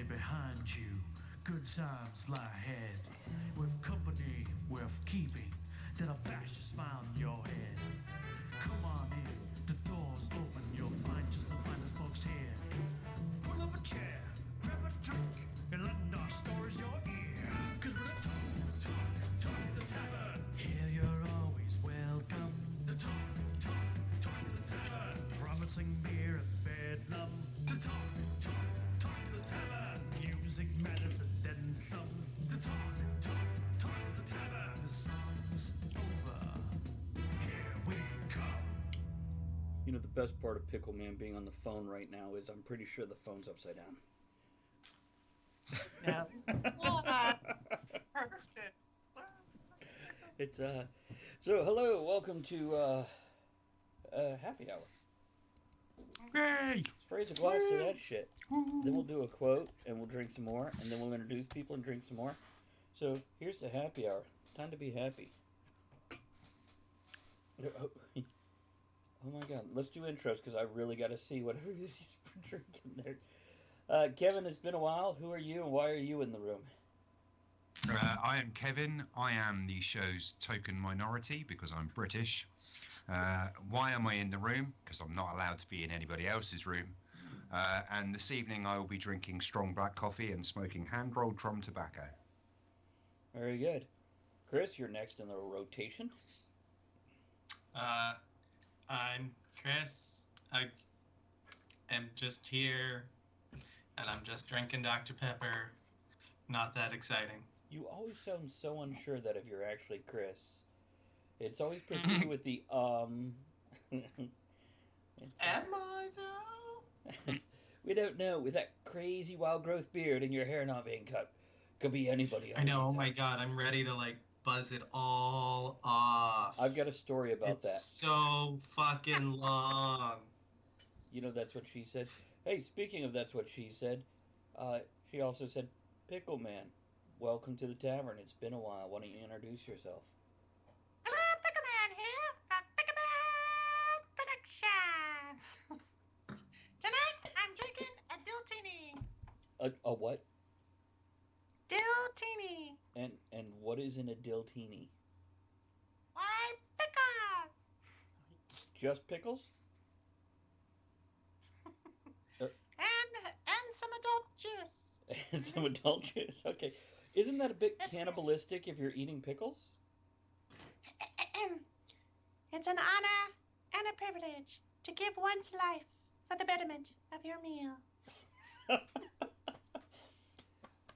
behind you. Good times lie ahead. With company worth keeping, that'll flash a smile on your head. Come on in, the door's open, you'll find just the finest folks here. Pull up a chair, grab a drink, and lend our stories your ear. Cause we're the talk the tavern. Here you're always welcome. The talk the tavern. Promising beer and bedlam. The talk the tavern. Music, medicine, then some. The talk the tavern. The song's over. Here we come. You know, the best part of Pickle Man being on the phone right now is I'm pretty sure the phone's upside down. Yeah. Perfect. It's so hello, welcome to happy hour. Yay! Let's raise a glass to that shit. Then we'll do a quote and we'll drink some more, and then we'll introduce people and drink some more. So here's the happy hour. Time to be happy. Oh my god, let's do intros because I really got to see what everybody's drinking there. Kevin, it's been a while. Who are you and why are you in the room? I am Kevin. I am the show's token minority because I'm British. Why am I in the room? Because I'm not allowed to be in anybody else's room. And this evening I will be drinking strong black coffee and smoking hand-rolled drum tobacco. Very good. Chris, you're next in the rotation. I'm Chris. I am just here, and I'm just drinking Dr. Pepper. Not that exciting. You always sound so unsure that if you're actually Chris. It's always preceded with the Am I though? We don't know. With that crazy wild growth beard and your hair not being cut, could be anybody. I know. Oh my god, I'm ready to buzz it all off. I've got a story about it's that. So fucking long. You know, that's what she said. Hey, speaking of that's what she said, she also said, Pickle Man, welcome to the tavern. It's been a while. Why don't you introduce yourself? Hello, Pickle Man here from Pickle Man Productions. Tonight, I'm drinking a Diltini. A what? Diltini. And what is in a Diltini? Why, pickles. Just pickles? And some adult juice. And some adult juice. Okay. Isn't that a bit cannibalistic if you're eating pickles? It's an honor and a privilege to give one's life for the betterment of your meal.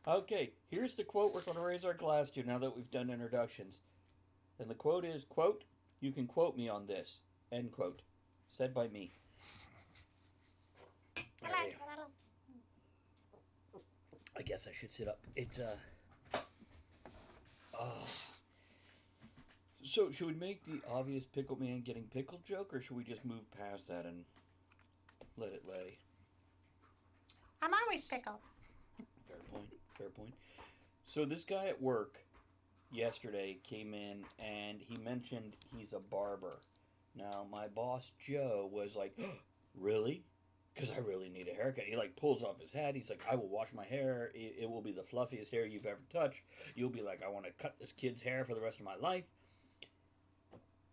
Okay, here's the quote we're going to raise our glass to now that we've done introductions. And the quote is, quote, you can quote me on this, end quote. Said by me. I guess I should sit up. It's, So, should we make the obvious Pickle Man getting pickled joke, or should we just move past that and let it lay? I'm always pickled. Fair point, fair point. So this guy at work yesterday came in and he mentioned he's a barber. Now, my boss, Joe, was like, oh, really? Because I really need a haircut. He pulls off his hat. He's like, I will wash my hair. It will be the fluffiest hair you've ever touched. You'll be like, I want to cut this kid's hair for the rest of my life.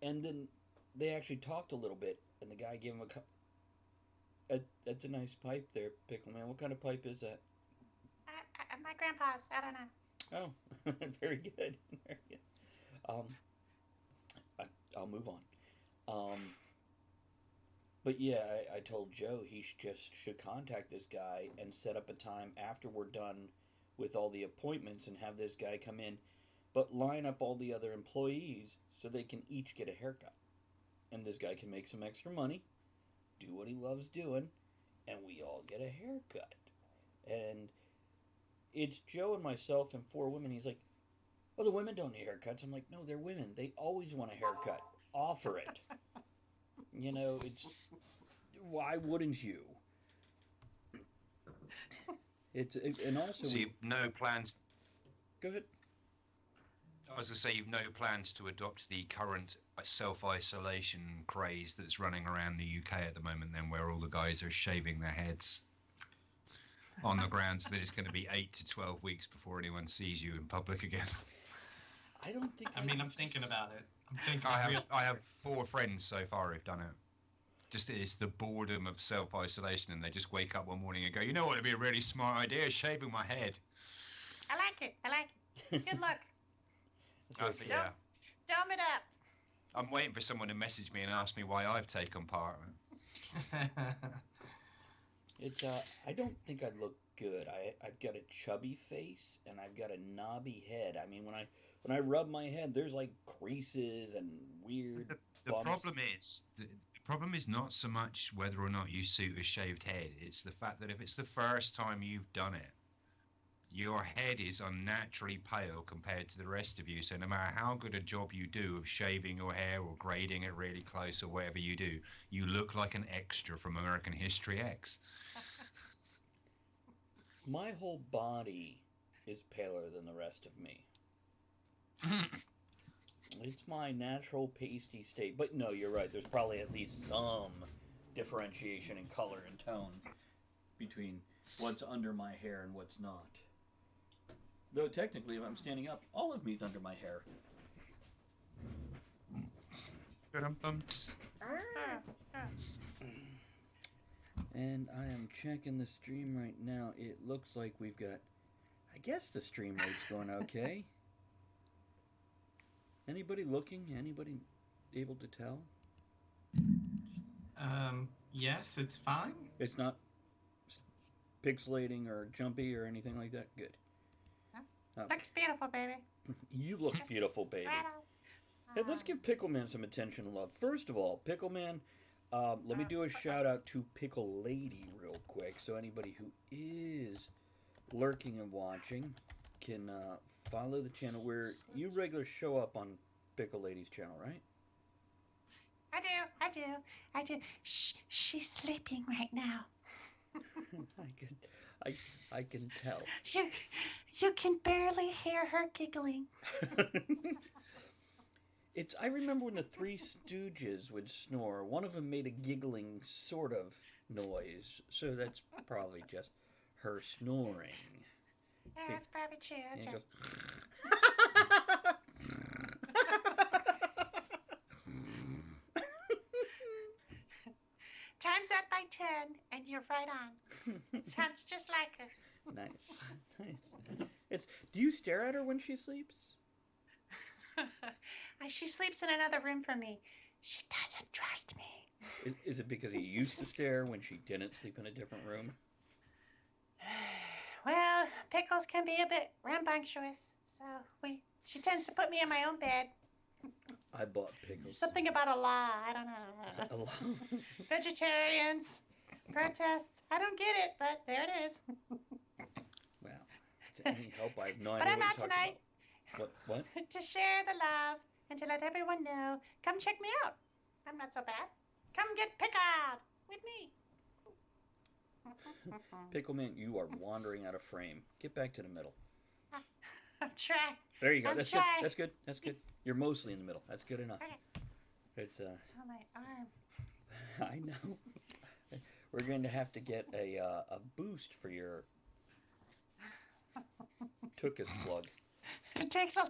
And then they actually talked a little bit, and the guy gave him a cut. That's a nice pipe there, Pickle Man. What kind of pipe is that? My grandpa's. I don't know. Oh, very good. Very good. I'll move on. But yeah, I told Joe he should contact this guy and set up a time after we're done with all the appointments and have this guy come in, but line up all the other employees so they can each get a haircut. And this guy can make some extra money, do what he loves doing, and we all get a haircut. And it's Joe and myself and 4 women. He's like, well, the women don't need haircuts. I'm like, no, they're women. They always want a haircut. Offer it. You know, it's... Why wouldn't you? And also... So you've no plans... Go ahead. I was going to say you've no plans to adopt the current self-isolation craze that's running around the UK at the moment then, where all the guys are shaving their heads. on the grounds that it's going to be 8 to 12 weeks before anyone sees you in public again. I don't think. I mean, I'm thinking about it. I'm thinking I real. have 4 friends so far who've done it. Just it's the boredom of self-isolation, and they just wake up one morning and go, you know what would be a really smart idea? Shaving my head. I like it. I like it. It's good luck. Yeah. Dome it up. I'm waiting for someone to message me and ask me why I've taken part. It's I don't think I look good. I've got a chubby face and I've got a knobby head. I mean, when I rub my head, there's like creases and weird. The bumps. problem is not so much whether or not you suit a shaved head. It's the fact that if it's the first time you've done it, your head is unnaturally pale compared to the rest of you. So no matter how good a job you do of shaving your hair or grading it really close or whatever you do, you look like an extra from American History X. My whole body is paler than the rest of me. It's my natural pasty state. But no, you're right. There's probably at least some differentiation in color and tone between what's under my hair and what's not. Though technically, if I'm standing up, all of me's under my hair. And I am checking the stream right now. It looks like we've got, I guess the stream rate's going okay. Anybody looking? Anybody able to tell? Yes, it's fine. It's not pixelating or jumpy or anything like that? Good. Okay. Looks beautiful, baby. You look beautiful, baby. Right Hey, on. let's give Pickleman some attention and love. First of all, Pickleman, let me do a shout out to Pickle Lady real quick. So anybody who is lurking and watching can follow the channel where you regular show up on Pickle Lady's channel, right? I do. Shh, she's sleeping right now. I can tell. You can barely hear her giggling. I remember when the Three Stooges would snore. One of them made a giggling sort of noise, so that's probably just her snoring. Yeah, that's probably true. That's And right. it goes, Time's up by 10, and you're right on. It sounds just like her. nice. Do you stare at her when she sleeps? She sleeps in another room from me. She doesn't trust me. Is it because you used to stare when she didn't sleep in a different room? Well, Pickles can be a bit rambunctious, so she tends to put me in my own bed. I bought Pickles. Something about a law. I don't know. A lot. Vegetarians, protests. I don't get it, but there it is. Wow. Is there any help? I have no But idea I'm what out you're talking tonight. about. What? To share the love and to let everyone know. Come check me out. I'm not so bad. Come get pickled with me. Pickleman, you are wandering out of frame. Get back to the middle. I'm trying. There you go. I'm That's trying. good. That's good. That's good. You're mostly in the middle. That's good enough. Okay. It's Oh, my arm. I know. We're going to have to get a boost for your Tookus plug. It takes a.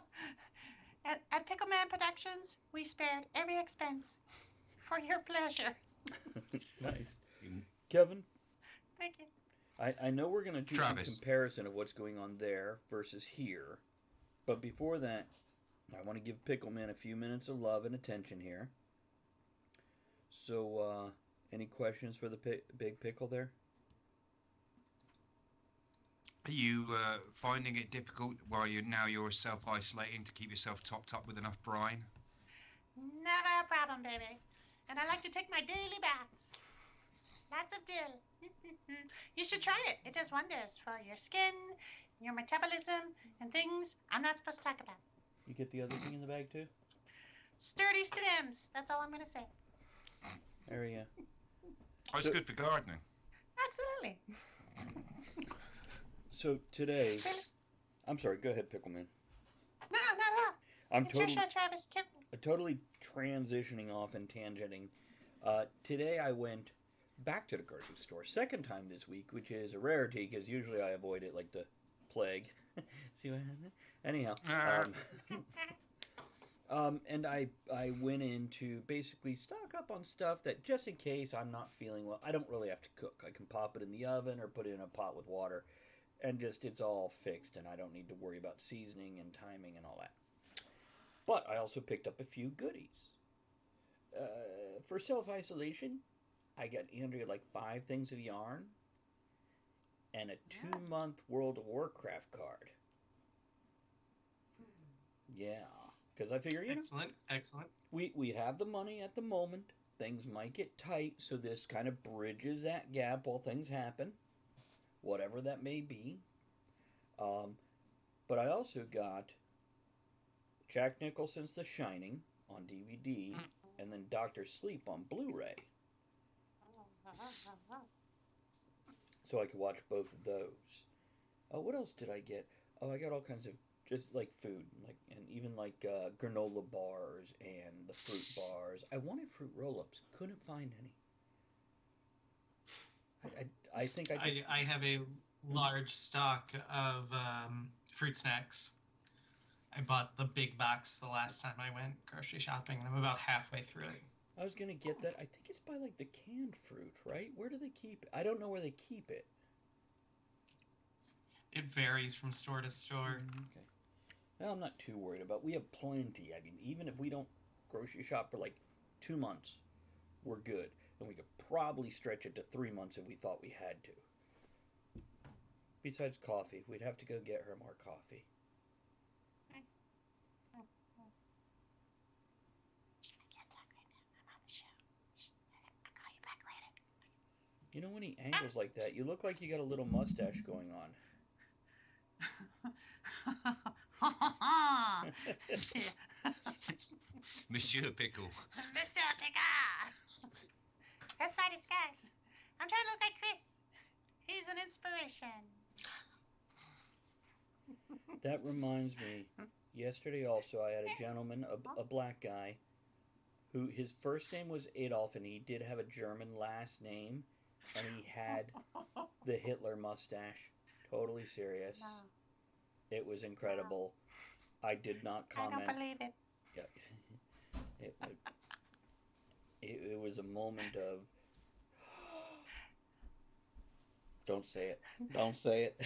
At Pickleman Productions, we spared every expense for your pleasure. Nice. Kevin, Thank you. I know we're going to do Travis. some comparison of what's going on there versus here. But before that, I want to give Pickleman a few minutes of love and attention here. So, any questions for the big pickle there? Are you finding it difficult while you're self-isolating to keep yourself topped up with enough brine? Never a problem, baby. And I like to take my daily baths. Lots of dill. You should try it. It does wonders for your skin, your metabolism, and things I'm not supposed to talk about. You get the other thing in the bag too? Sturdy stems. That's all I'm going to say. There you go. Oh, it's So- good for gardening. Absolutely. So today, I'm sorry. Go ahead, Pickleman. No, not at all. I'm It's your show, Travis. totally transitioning off and tangenting. Today I went back to the grocery store. Second time this week, which is a rarity because usually I avoid it like the plague. See what happened? Anyhow, and I went in to basically stock up on stuff that just in case I'm not feeling well, I don't really have to cook. I can pop it in the oven or put it in a pot with water, and just it's all fixed, and I don't need to worry about seasoning and timing and all that. But I also picked up a few goodies. For self-isolation, I got Andrea like 5 things of yarn and a 2-month World of Warcraft card. Yeah, because I figure, Excellent. we have the money at the moment. Things might get tight, so this kind of bridges that gap while things happen, whatever that may be. But I also got Jack Nicholson's The Shining on DVD, and then Doctor Sleep on Blu-ray, so I could watch both of those. What else did I get? Oh, I got all kinds of just like food, and even like granola bars and the fruit bars. I wanted fruit roll-ups, couldn't find any. I think I have a large stock of fruit snacks. I bought the big box the last time I went grocery shopping, and I'm about halfway through it. I was gonna get that. I think it's by like the canned fruit, right? Where do they keep it? I don't know where they keep it. It varies from store to store. Okay. Well, I'm not too worried about. We have plenty. I mean, even if we don't grocery shop for like 2 months, we're good, and we could probably stretch it to 3 months if we thought we had to. Besides coffee, we'd have to go get her more coffee. You know, when he angles like that, you look like you got a little mustache going on. Monsieur Pickle. Mr. Picard! That's my disguise. I'm trying to look like Chris. He's an inspiration. That reminds me, yesterday also I had a gentleman, a black guy, who his first name was Adolf, and he did have a German last name, and he had the Hitler mustache. Totally serious. No. It was incredible. I did not comment. I don't believe it. Yeah. It was a moment of don't say it. Don't say it.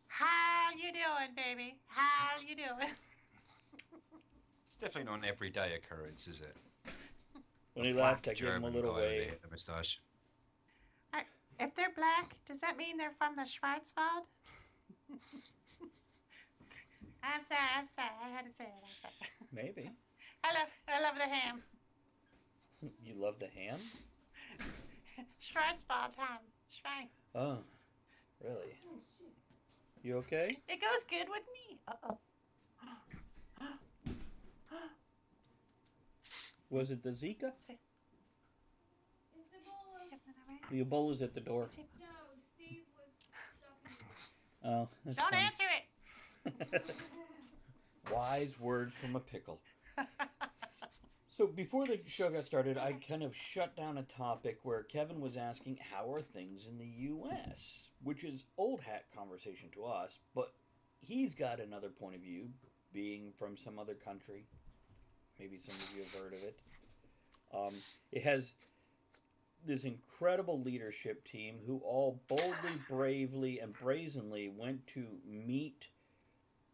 How you doing, baby? How you doing? It's definitely not an everyday occurrence, is it? When he laughed, I gave him a little wave. The moustache. If they're black, does that mean they're from the Schwarzwald? I'm sorry. I had to say it. I'm sorry. Maybe. I love the ham. You love the ham? Schwarzwald ham. Schwein. Oh, really? You okay? It goes good with me. Uh-oh. Was it the Zika? Is the bowl of... The Ebola's at the door. No, Steve was talking. Oh, that's Don't funny. answer it. Wise words from a pickle. So before the show got started, I kind of shut down a topic where Kevin was asking how are things in the U.S., which is old hat conversation to us, but he's got another point of view, being from some other country. Maybe some of you have heard of it. It has this incredible leadership team who all boldly, bravely, and brazenly went to meet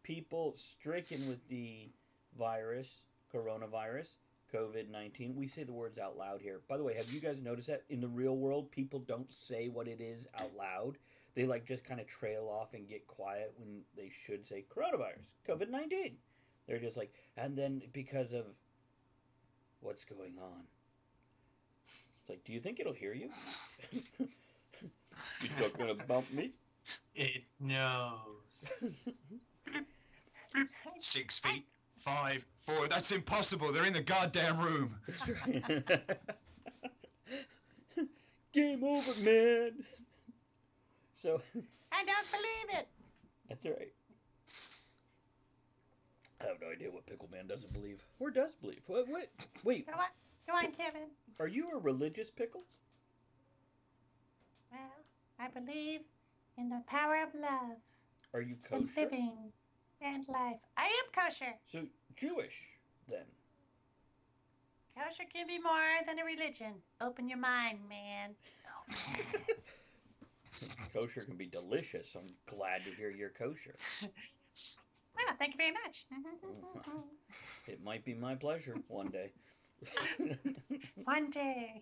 people stricken with the virus, coronavirus, COVID-19. We say the words out loud here. By the way, have you guys noticed that in the real world, people don't say what it is out loud? They like just kind of trail off and get quiet when they should say coronavirus, COVID-19. They're just like, and then because of what's going on, it's like, do you think it'll hear you? You not gonna bump me? It knows. 6 feet, 5, 4. That's impossible. They're in the goddamn room. Game over, man. So I don't believe it. that's all right. I have no idea what Pickle Man doesn't believe. Or does believe. What? Wait, Go on, Kevin. are you a religious pickle? Well, I believe in the power of love Are you and kosher? living and life. I am kosher. So, Jewish, then. Kosher can be more than a religion. Open your mind, man. Kosher can be delicious. I'm glad to hear you're kosher. Well, thank you very much. It might be my pleasure one day. One day.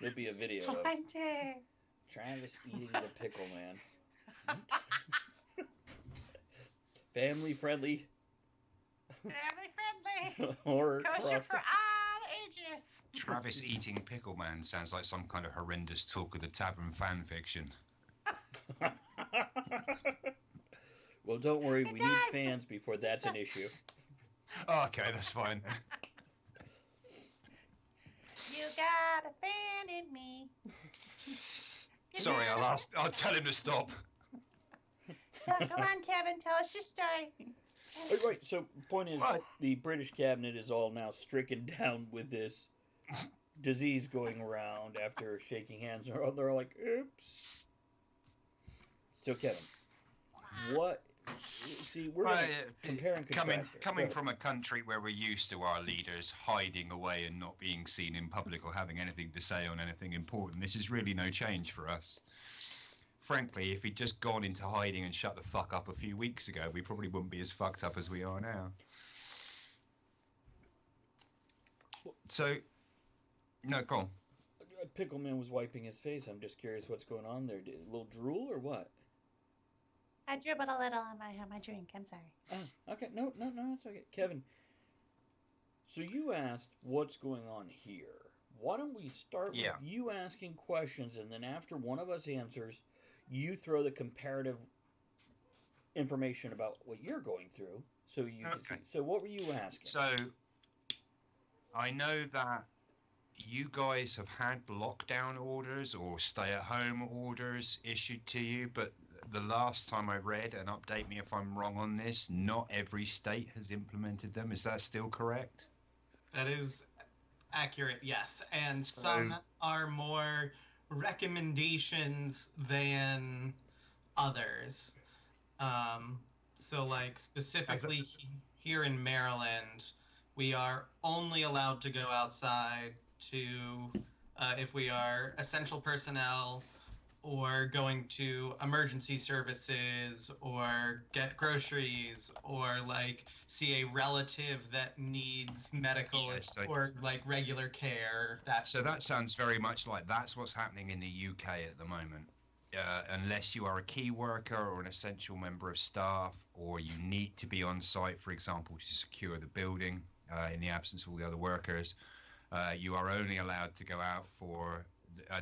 There'll be a video of One day. Travis eating the Pickle Man. Family friendly Family friendly. horror Kosher crosser. for all ages. Travis eating Pickle Man sounds like some kind of horrendous Talk of the Tavern fan fiction. Well, don't worry. We need does. fans before that's an issue. Oh, okay, that's fine. You got a fan in me. You Sorry, got I'll tell him to stop. Go on, Kevin. Tell us your story. Right. So, point is, Right. the British cabinet is all now stricken down with this disease going around after shaking hands. They're all like, "Oops." So, Kevin, what? See, we're Right, gonna compare and contrast. here. Go coming ahead. from a country where we're used to our leaders hiding away and not being seen in public or having anything to say on anything important, this is really no change for us. Frankly, if he'd just gone into hiding and shut the fuck up a few weeks ago, we probably wouldn't be as fucked up as we are now. So, no, go on. Pickleman was wiping his face. I'm just curious what's going on there. A little drool or what? I dribbled a little on my drink. I'm sorry. Oh, okay. No, it's okay. Kevin, so you asked what's going on here. Why don't we start Yeah. with you asking questions, and then after one of us answers, you throw the comparative information about what you're going through, so you can Okay. see. So what were you asking? So, I know that you guys have had lockdown orders or stay-at-home orders issued to you, but the last time I read, and update me if I'm wrong on this, not every state has implemented them. Is that still correct? That is accurate, yes. And So- some are more recommendations than others. So, like, specifically here in Maryland, we are only allowed to go outside to, if we are essential personnel or going to emergency services or get groceries or like see a relative that needs medical Yes, or like regular care. So that sounds very much like that's what's happening in the UK at the moment. Unless you are a key worker or an essential member of staff, or you need to be on site, for example, to secure the building in the absence of all the other workers, you are only allowed to go out for.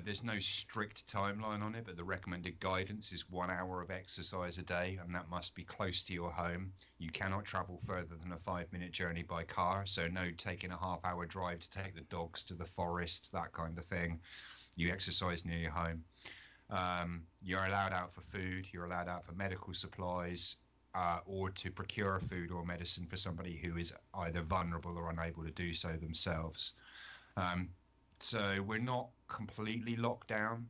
There's no strict timeline on it, but the recommended guidance is 1 hour of exercise a day, and that must be close to your home. You cannot travel further than a 5-minute journey by car, so no taking a half-hour drive to take the dogs to the forest, that kind of thing. You exercise near your home. You're allowed out for food, you're allowed out for medical supplies, or to procure food or medicine for somebody who is either vulnerable or unable to do so themselves. So we're not completely locked down,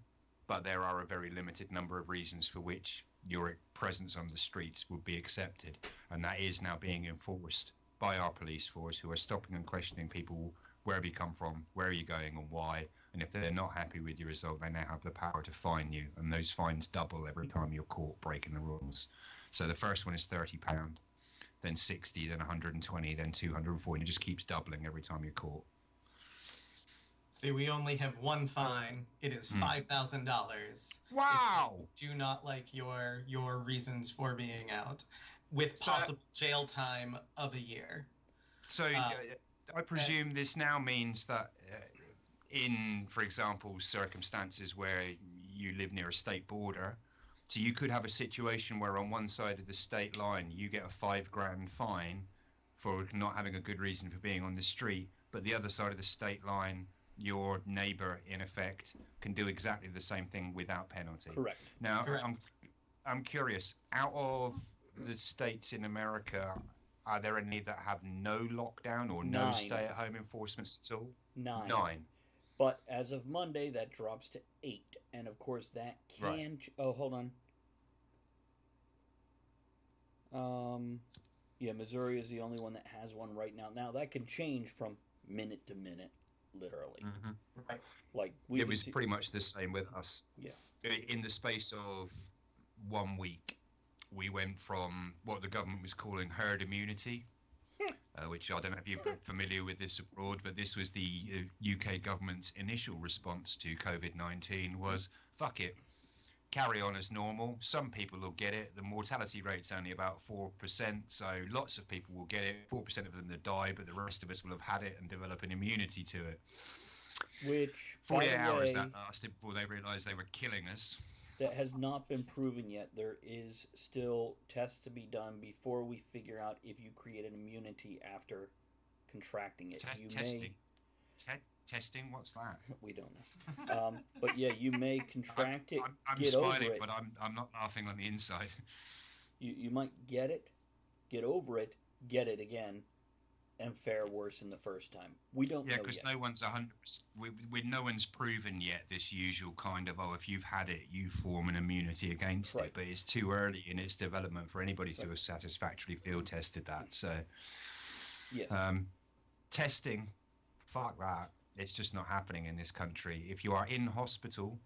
but there are a very limited number of reasons for which your presence on the streets would be accepted. And that is now being enforced by our police force, who are stopping and questioning people. Where have you come from? Where are you going and why? And if they're not happy with your result, they now have the power to fine you. And those fines double every time you're caught breaking the rules. So the first one is £30, then 60, then 120, then 240. And it just keeps doubling every time you're caught. See, we only have one fine. It is $5,000. Wow! Do not like your reasons for being out, with So- possible jail time of a year. So I presume this now means that in, for example, circumstances where you live near a state border, so you could have a situation where on one side of the state line you get a £5,000 fine for not having a good reason for being on the street, but the other side of the state line, your neighbour, in effect, can do exactly the same thing without penalty. Correct. Now, Correct. I'm curious. Out of the states in America, are there any that have no lockdown or no 9. stay-at-home enforcements at all? 9. 9. But as of Monday, that drops to 8. And of course, that can. Right. Oh, hold on. Yeah, Missouri is the only one that has one right now. Now that can change from minute to minute, literally. Right. Like we It could was see- pretty much the same with us. Yeah. In the space of 1 week, we went from what the government was calling herd immunity, which I don't know if you're familiar with this abroad, but this was the UK government's initial response to COVID-19 was, fuck it, carry on as normal. Some people will get it. The mortality rate's only about 4%, so lots of people will get it. 4% of them will die, but the rest of us will have had it and develop an immunity to it. which, by 48 the hours way, that lasted before they realised they were killing us. that has not been proven yet. There is still tests to be done before we figure out if you create an immunity after contracting it. You Testing. Testing? What's that? we don't know. But yeah, you may contract it, I'm get smiling, over it. but I'm not laughing on the inside. You might get it, get over it, get it again, and fare worse than the first time. We don't Yeah, know because yet. no one's 100%. No one's proven yet this usual kind of, if you've had it, you form an immunity against Right. it. But it's too early in its development for anybody to Right. have satisfactorily field tested that. So, Yes. testing, fuck that. It's just not happening in this country. If you are in hospital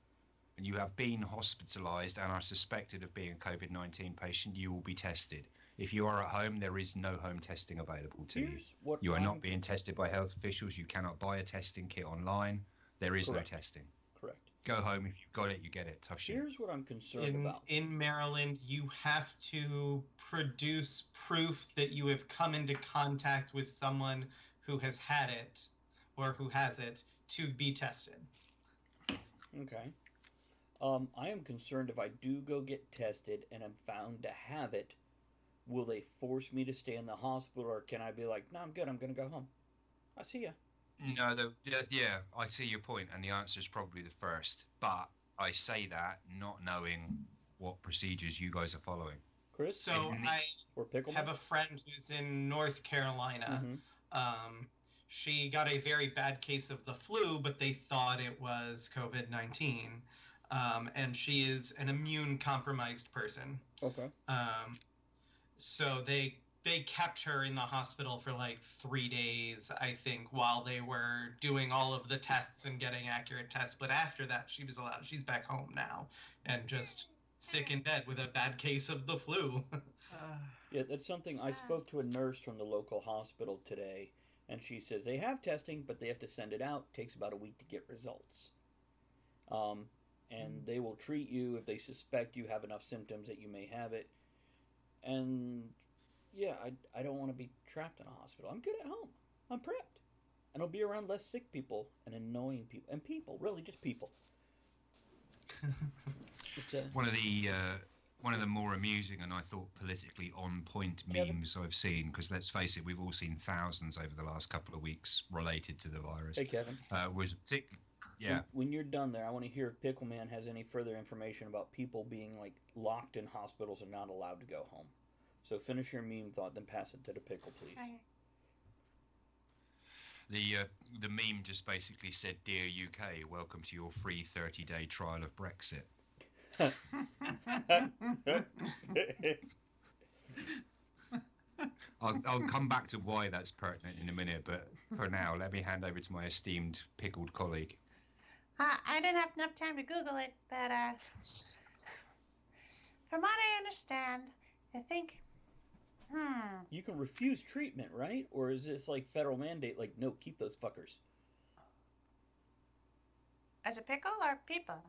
and you have been hospitalized and are suspected of being a COVID-19 patient, you will be tested. If you are at home, there is no home testing available to you. Here's what You are I'm- not being tested by health officials. You cannot buy a testing kit online. There is Correct. no testing. Correct. Go home. If you've got it, you get it. Tough shit. Here's what I'm concerned about. In Maryland, you have to produce proof that you have come into contact with someone who has had it or who has it to be tested. Okay. I am concerned if I do go get tested and I'm found to have it, will they force me to stay in the hospital, or can I be like, no, I'm good, I'm going to go home? I see ya. No, yeah, I see your point, and the answer is probably the first. But I say that not knowing what procedures you guys are following. Chris? So I Or Pickleman? have a friend who's in North Carolina. Mhm. She got a very bad case of the flu, but they thought it was COVID-19. And she is an immune compromised person. Okay. So they kept her in the hospital for like 3 days, I think, while they were doing all of the tests and getting accurate tests. But after that, she was allowed. She's back home now and just sick in bed with a bad case of the flu. Yeah, that's something I spoke to a nurse from the local hospital today, and she says they have testing, but they have to send it out. It takes about a week to get results. And they will treat you if they suspect you have enough symptoms that you may have it. And yeah, I don't want to be trapped in a hospital. I'm good at home. I'm prepped. And I'll be around less sick people and annoying people. And people, really, just people. It's, One of the more amusing and I thought politically on point Kevin? memes I've seen, because let's face it, we've all seen thousands over the last couple of weeks related to the virus. hey, Kevin. Was yeah. When you're done there, I want to hear if Pickleman has any further information about people being like locked in hospitals and not allowed to go home. So finish your meme thought, then pass it to the pickle, please. Okay. The meme just basically said, "Dear UK, welcome to your free 30-day trial of Brexit." I'll come back to why that's pertinent in a minute, but for now, let me hand over to my esteemed pickled colleague. I didn't have enough time to Google it, but from what I understand, I think, You can refuse treatment, right? Or is this like federal mandate? Like, no, keep those fuckers. as a pickle or people?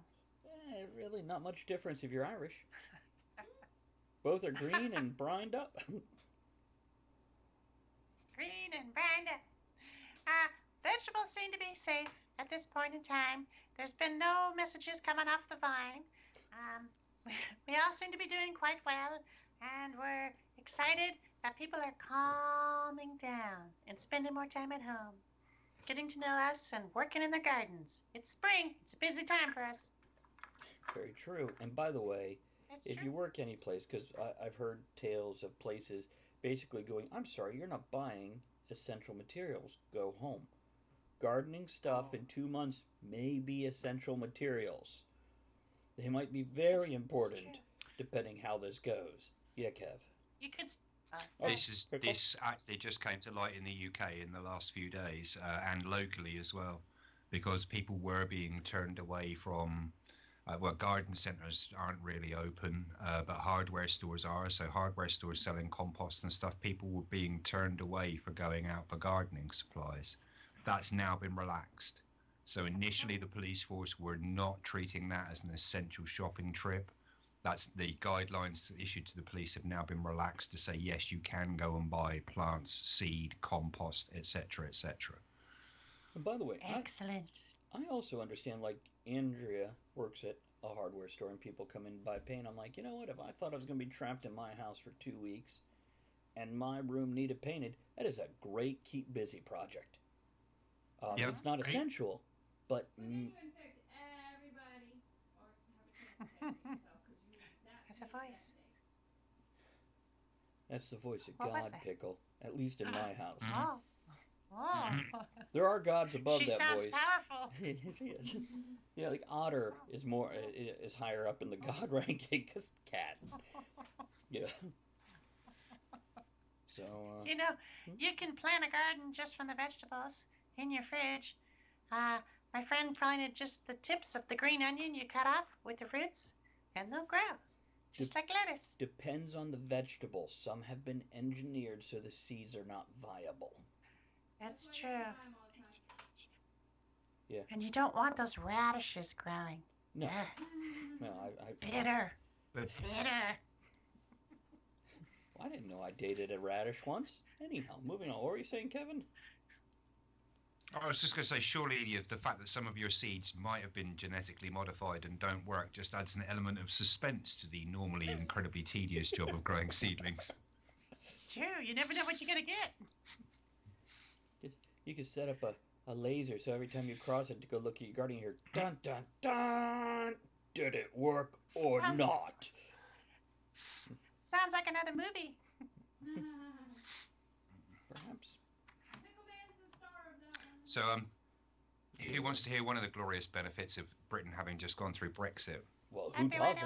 Really, not much difference if you're Irish. Both are green and brined up. Green and brined up. Vegetables seem to be safe at this point in time. There's been no messages coming off the vine. We all seem to be doing quite well, and we're excited that people are calming down and spending more time at home, getting to know us and working in their gardens. It's spring. It's a busy time for us. Very true. And by the way, That's if true. you work any place, because I've heard tales of places basically going, I'm sorry, you're not buying essential materials. Go home. Gardening stuff in 2 months may be essential materials. They might be very important, true. depending how this goes. Yeah, Kev. You could. Oh, This Pickle? actually just came to light in the UK in the last few days, and locally as well, because people were being turned away from. Well, garden centres aren't really open, but hardware stores are. So hardware stores selling compost and stuff, people were being turned away for going out for gardening supplies. That's now been relaxed. So initially, the police force were not treating that as an essential shopping trip. That's the guidelines issued to the police have now been relaxed to say yes, you can go and buy plants, seed, compost, etc., etc. And by the way, Excellent. I also understand, like, Andrea works at a hardware store and people come in and buy paint. I'm like, you know what? If I thought I was going to be trapped in my house for 2 weeks and my room needed painted, that is a great keep busy project. Yep. It's not Right. essential, but But then you infect everybody, or have a chance to infect yourself because you use that. That's a paint that voice. day. that's the voice of What was God, that? Pickle. At least in my house. Oh. Oh. There are gods above She that sounds voice. powerful. She is. Yeah, like Otter is more is higher up in the god ranking because cat. Yeah. So You know, you can plant a garden just from the vegetables in your fridge. My friend planted just the tips of the green onion you cut off with the roots, and they'll grow, just like lettuce. depends on the vegetable. Some have been engineered so the seeds are not viable. That's why true. they have time all the time. And you don't want those radishes growing. No, Ugh, no, I bitter. But Bitter. I didn't know I dated a radish once. Anyhow, moving on. What were you saying, Kevin? I was just going to say, surely the fact that some of your seeds might have been genetically modified and don't work just adds an element of suspense to the normally incredibly tedious job of growing seedlings. It's true. You never know what you're gonna get. You could set up a laser so every time you cross it to go look at your garden, you hear dun dun dun. Did it work or Sounds- not? Sounds like another movie. Perhaps. Pickle Man's the star of that one. So, who wants to hear one of the glorious benefits of Britain having just gone through Brexit? Well, who doesn't?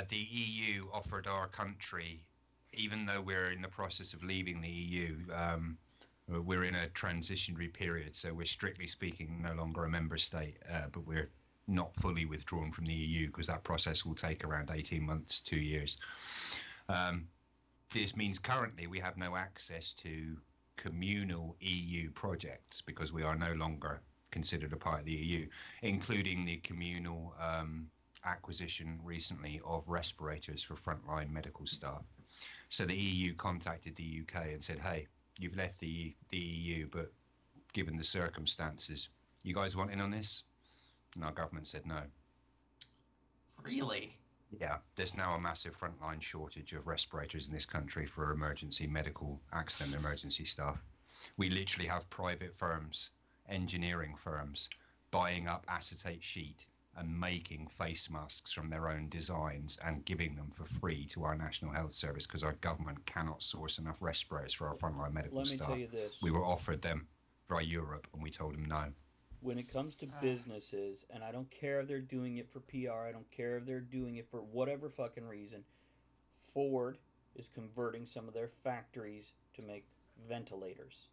The EU offered our country, even though we're in the process of leaving the EU, we're in a transitionary period, so we're strictly speaking no longer a member state, but we're not fully withdrawn from the EU because that process will take around 18 months, 2 years. This means currently we have no access to communal EU projects because we are no longer considered a part of the EU, including the communal acquisition recently of respirators for frontline medical staff. So the EU contacted the UK and said, hey, you've left the EU, but given the circumstances, you guys want in on this? And our government said no. Really? Yeah, there's now a massive frontline shortage of respirators in this country for emergency medical accident emergency staff. We literally have private firms, engineering firms, buying up acetate sheet and making face masks from their own designs and giving them for free to our National Health Service because our government cannot source enough respirators for our frontline medical Let me staff. tell you this. We were offered them by Europe and we told them no. When it comes to businesses, and I don't care if they're doing it for PR, I don't care if they're doing it for whatever fucking reason, Ford is converting some of their factories to make ventilators.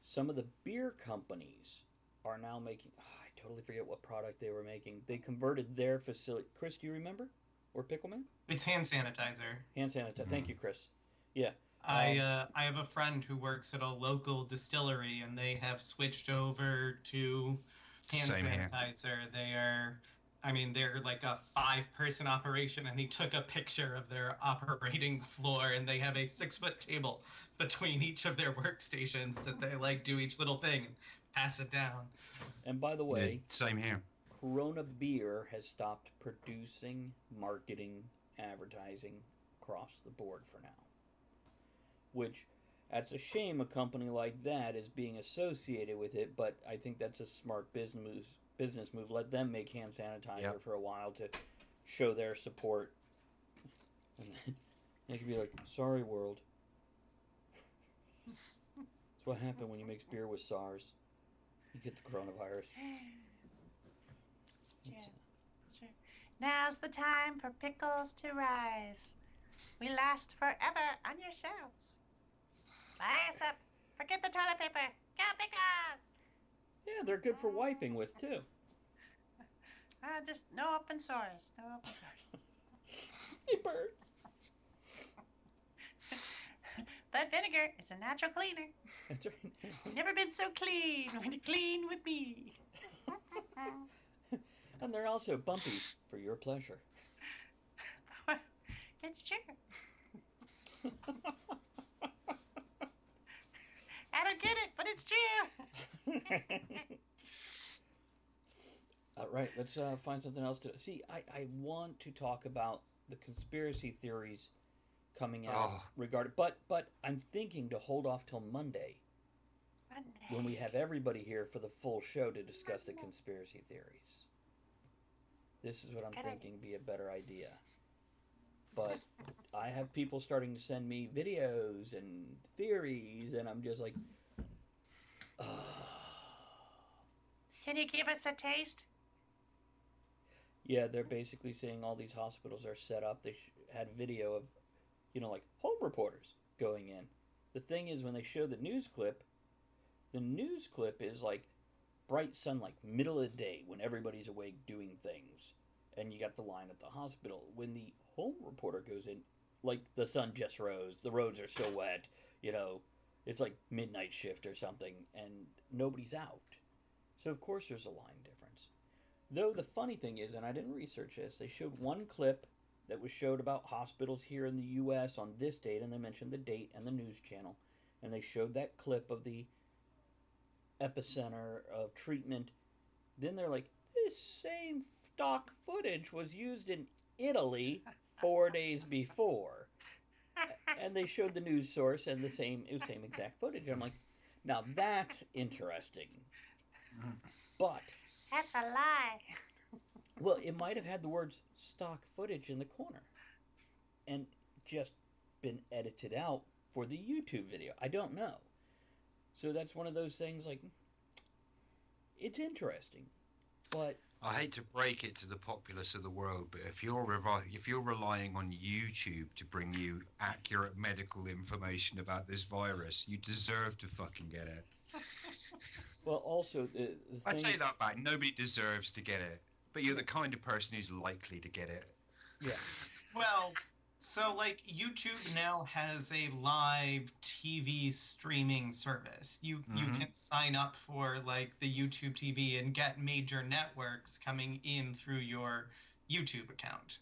Some of the beer companies are now making. I totally forget what product they were making. They converted their facility. Chris, do you remember? Or Pickleman? It's hand sanitizer. Hand sanitizer. Thank you, Chris. Yeah. I have a friend who works at a local distillery, and they have switched over to hand Same here. sanitizer. They're like a 5-person operation, and he took a picture of their operating floor, and they have a 6-foot table between each of their workstations that they like do each little thing and pass it down. And by the way, Same here. Corona Beer has stopped producing, marketing, advertising across the board for now. Which, that's a shame a company like that is being associated with it, but I think that's a smart business business move. Let them make hand sanitizer Yep. for a while to show their support. And then they could be like, sorry, world. That's what happened when you mix beer with SARS. You get the coronavirus. It's true. It's true. Now's the time for pickles to rise. We last forever on your shelves. Rise up. Forget the toilet paper. Go pickles. Yeah, they're good for wiping with, too. Just no open sores. No open sores. It burns. But vinegar is a natural cleaner. That's right. Never been so clean when you clean with me. And they're also bumpy for your pleasure. It's true. I don't get it, but it's true. All right, let's find something else to see. I want to talk about the conspiracy theories coming out Oh. regarding, but I'm thinking to hold off till Monday when we have everybody here for the full show to discuss the conspiracy theories. This is what I'm Good thinking be a better idea. But I have people starting to send me videos and theories, and I'm just like, Can you give us a taste? yeah, they're basically saying all these hospitals are set up. They had video of, like home reporters going in. The thing is, when they show the news clip is like bright sunlight, middle of the day when everybody's awake doing things, and you got the line at the hospital. When the home reporter goes in, like the sun just rose, the roads are still wet, it's like midnight shift or something, and nobody's out. So of course there's a line difference. Though the funny thing is, and I didn't research this, they showed one clip that was showed about hospitals here in the U.S. on this date, and they mentioned the date and the news channel, and they showed that clip of the epicenter of treatment. Then they're like, this same stock footage was used in Italy 4 days before, and they showed the news source and it was same exact footage. I'm like, now that's interesting, but That's a lie. well, it might have had the words stock footage in the corner and just been edited out for the YouTube video. I don't know. So that's one of those things, like, it's interesting, but I hate to break it to the populace of the world, but if you're relying on YouTube to bring you accurate medical information about this virus, you deserve to fucking get it. well, also the I'd thing say is- that back. Nobody deserves to get it, but you're the kind of person who's likely to get it. Yeah. Well, so like YouTube now has a live TV streaming service. You Mhm. can sign up for like the YouTube TV and get major networks coming in through your YouTube account.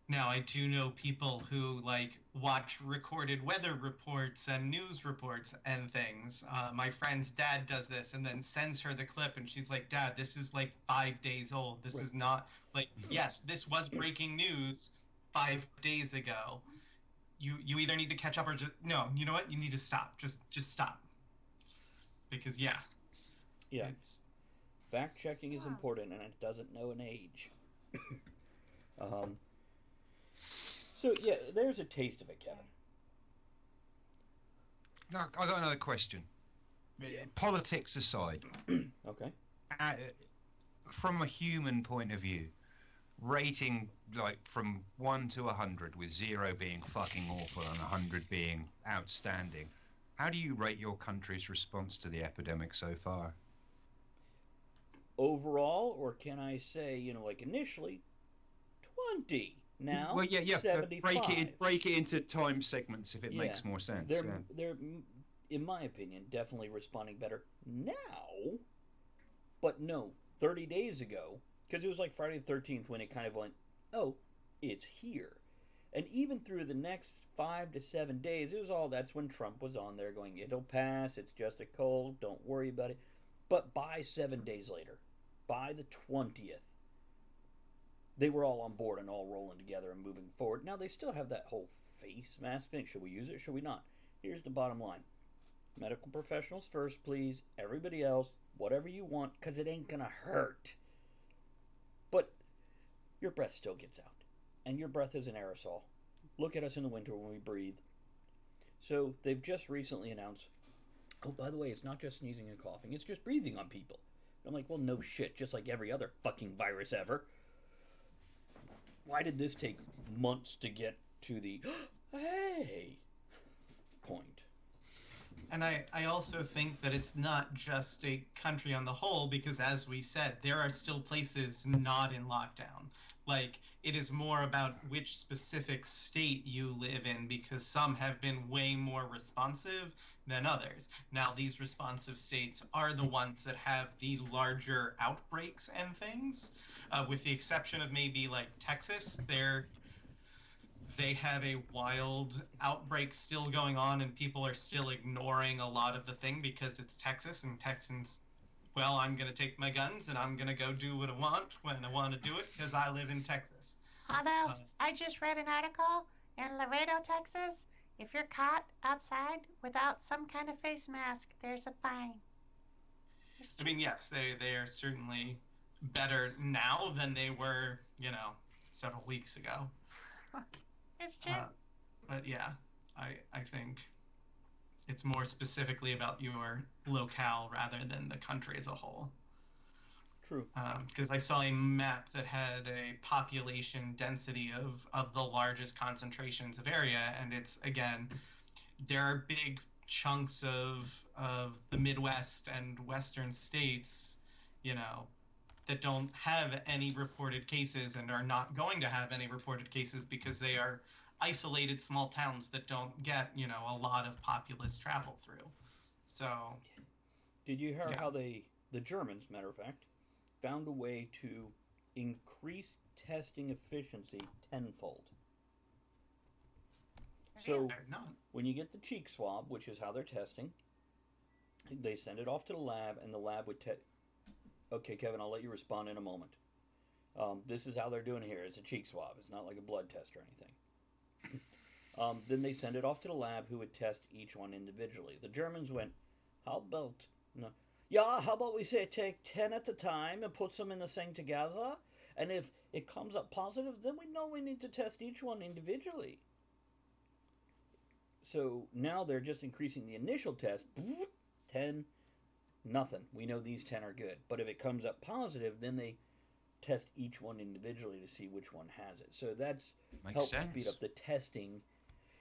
Now, I do know people who like watch recorded weather reports and news reports and things. My friend's dad does this and then sends her the clip, and she's like, "Dad, this is like 5 days old. This Right. is not like yes, this was breaking news 5 days ago. You either need to catch up or just no. You know what? You need to stop. Just stop. Because yeah, Yeah. it's Fact checking is important, and it doesn't know an age. So yeah, there's a taste of it, Kevin. Now, I got another question. Yeah. Politics aside, Okay. uh, from a human point of view, rating like from 1 to 100, with 0 being fucking awful and 100 being outstanding, how do you rate your country's response to the epidemic so far? Overall, or can I say, like initially, 20. Now, Well, yeah. 75. Break it into time segments if it Yeah. makes more sense. They're, yeah. they're, in my opinion, definitely responding better now. But no, 30 days ago, because it was like Friday the 13th when it kind of went, oh, it's here. And even through the next 5 to 7 days, that's when Trump was on there going, it'll pass, it's just a cold, don't worry about it. But by 7 days later, by the 20th, they were all on board and all rolling together and moving forward. Now, they still have that whole face mask thing. Should we use it? Should we not? Here's the bottom line. Medical professionals first, please. Everybody else, whatever you want, because it ain't gonna hurt. But your breath still gets out. And your breath is an aerosol. Look at us in the winter when we breathe. So they've just recently announced, oh, by the way, it's not just sneezing and coughing, it's just breathing on people. I'm like, well, no shit, just like every other fucking virus ever. Why did this take months to get to the, hey, point? And I also think that it's not just a country on the whole, because as we said, there are still places not in lockdown. Like, it is more about which specific state you live in, because some have been way more responsive than others. Now, these responsive states are the ones that have the larger outbreaks and things, with the exception of maybe like Texas. They have a wild outbreak still going on, and people are still ignoring a lot of the thing because it's Texas, and Texans, well, I'm going to take my guns and I'm going to go do what I want when I want to do it because I live in Texas. Although, I just read an article in Laredo, Texas. If you're caught outside without some kind of face mask, there's a fine. I mean, yes, they are certainly better now than they were, several weeks ago. It's true. But yeah, I think it's more specifically about your locale rather than the country as a whole. True. Because I saw a map that had a population density of the largest concentrations of area, and it's, again, there are big chunks of the Midwest and Western states, that don't have any reported cases and are not going to have any reported cases because they are isolated small towns that don't get, a lot of populous travel through. So, did you hear yeah. how the Germans, matter of fact, found a way to increase testing efficiency tenfold? So when you get the cheek swab, which is how they're testing, they send it off to the lab, and the lab would test. Okay, Kevin, I'll let you respond in a moment. This is how they're doing it here. It's a cheek swab. It's not like a blood test or anything. Then they send it off to the lab, who would test each one individually. The Germans went, how about we say take 10 at a time and put them in the thing together? And if it comes up positive, then we know we need to test each one individually. So now they're just increasing the initial test. 10, nothing. We know these 10 are good. But if it comes up positive, then they test each one individually to see which one has it. So that's helps speed up the testing.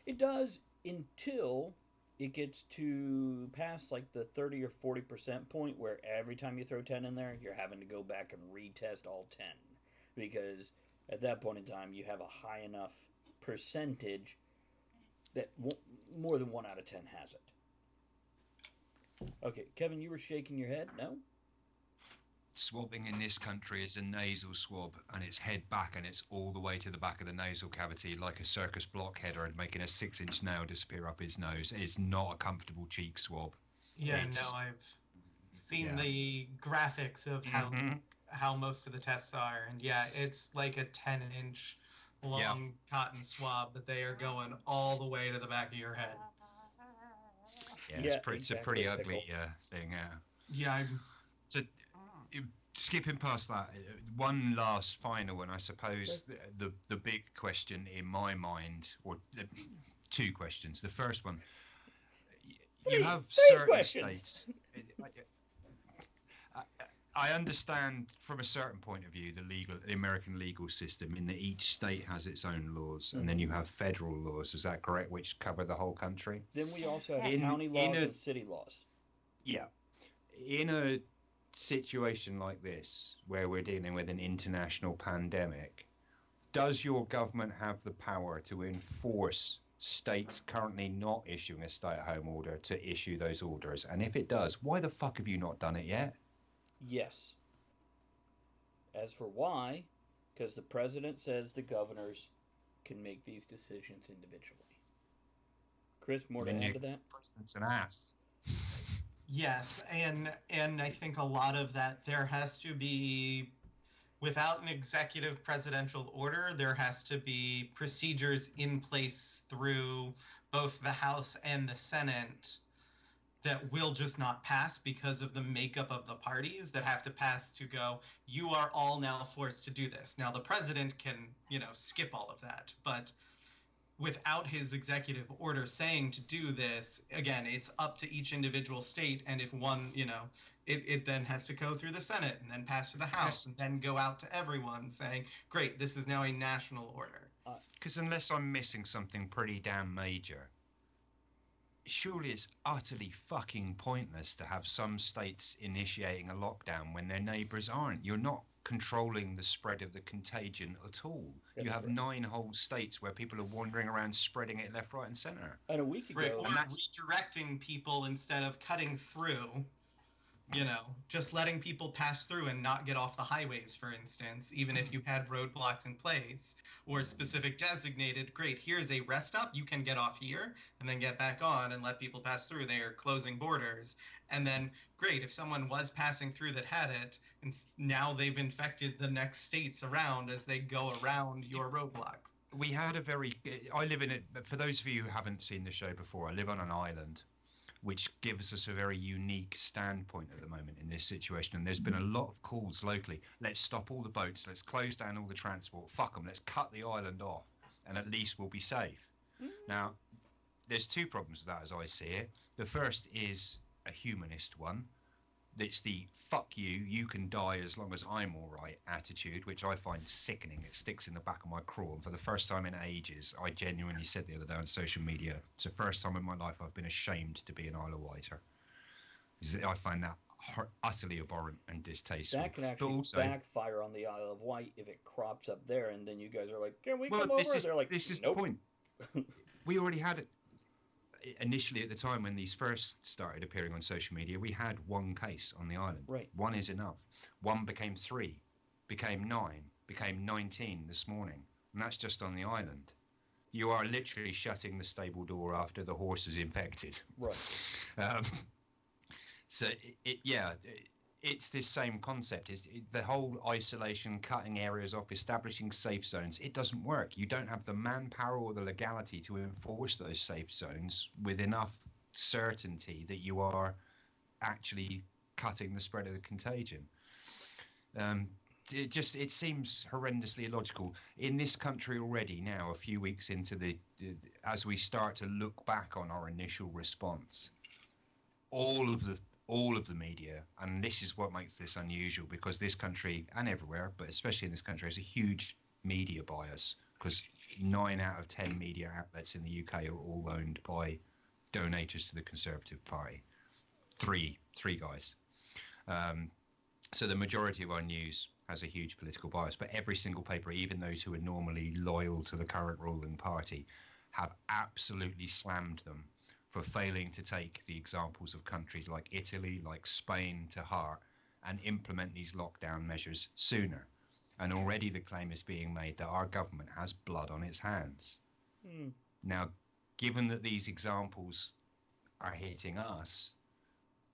It does until it gets to past like the 30 or 40% point where every time you throw 10 in there, you're having to go back and retest all 10. Because at that point in time, you have a high enough percentage that more than 1 out of 10 has it. Okay, Kevin, you were shaking your head? No? Swabbing in this country is a nasal swab, and it's head back, and it's all the way to the back of the nasal cavity like a circus blockheader and making a 6-inch nail disappear up his nose. It's not a comfortable cheek swab. Yeah, no, I've seen the graphics of how most of the tests are, and yeah, it's like a 10-inch long cotton swab that they are going all the way to the back of your head. Yeah, it's a pretty ugly thing. Yeah. So, skipping past that, one last final one, I suppose. The big question in my mind, or two questions. The first one, you have certain states. I understand from a certain point of view the American legal system, in that each state has its own laws, and then you have federal laws. Is that correct? Which cover the whole country. Then we also have county laws and city laws. Yeah, in a situation like this, where we're dealing with an international pandemic, does your government have the power to enforce states currently not issuing a stay-at-home order to issue those orders? And if it does, why the fuck have you not done it yet? Yes. As for why, because the president says the governors can make these decisions individually. Chris, more to add to that? President's an ass. Yes, and I think a lot of that, there has to be, without an executive presidential order, there has to be procedures in place through both the House and the Senate that will just not pass because of the makeup of the parties that have to pass to go, you are all now forced to do this. Now, the president can, skip all of that. But without his executive order saying to do this, again, it's up to each individual state. And if one, it then has to go through the Senate and then pass through the House and then go out to everyone saying, great, this is now a national order. Because unless I'm missing something pretty damn major, surely it's utterly fucking pointless to have some states initiating a lockdown when their neighbours aren't. You're not controlling the spread of the contagion at all. That's you have right. 9 whole states where people are wandering around spreading it left, right and centre. And a week ago, Right, or redirecting people instead of cutting through, just letting people pass through and not get off the highways, for instance, even if you had roadblocks in place or specific designated, great, here's a rest stop, you can get off here and then get back on and let people pass through. They are closing borders. And then, great, if someone was passing through that had it, and now they've infected the next states around as they go around your roadblocks. We had I live in it, for those of you who haven't seen the show before, I live on an island, which gives us a very unique standpoint at the moment in this situation. And there's been a lot of calls locally. Let's stop all the boats. Let's close down all the transport. Fuck them. Let's cut the island off. And at least we'll be safe. Now, there's 2 problems with that as I see it. The first is a humanist one. It's the fuck you can die as long as I'm all right attitude, which I find sickening. It sticks in the back of my craw. And for the first time in ages, I genuinely said the other day on social media, it's the first time in my life I've been ashamed to be an Isle of Wighter. I find that utterly abhorrent and distasteful. that can actually also, backfire on the Isle of Wight if it crops up there, and then you guys are like, "Can we well, come over?" this is, They're like, this is "Nope." the point. We already had it. Initially, at the time when these first started appearing on social media, we had 1 case on the island. Right. 1 is enough. 1 became 3, became 9, became 19 this morning. And that's just on the island. You are literally shutting the stable door after the horse is infected. Right. So, it's this same concept. The whole isolation, cutting areas off, establishing safe zones. It doesn't work. You don't have the manpower or the legality to enforce those safe zones with enough certainty that you are actually cutting the spread of the contagion. It seems horrendously illogical in this country already now, a few weeks into as we start to look back on our initial response. All of the media, and this is what makes this unusual, because this country, and everywhere, but especially in this country, has a huge media bias, because 9 out of 10 media outlets in the UK are all owned by donators to the Conservative Party. Three guys. So the majority of our news has a huge political bias, but every single paper, even those who are normally loyal to the current ruling party, have absolutely slammed them for failing to take the examples of countries like Italy, like Spain to heart and implement these lockdown measures sooner. And already the claim is being made that our government has blood on its hands. Now, given that these examples are hitting us,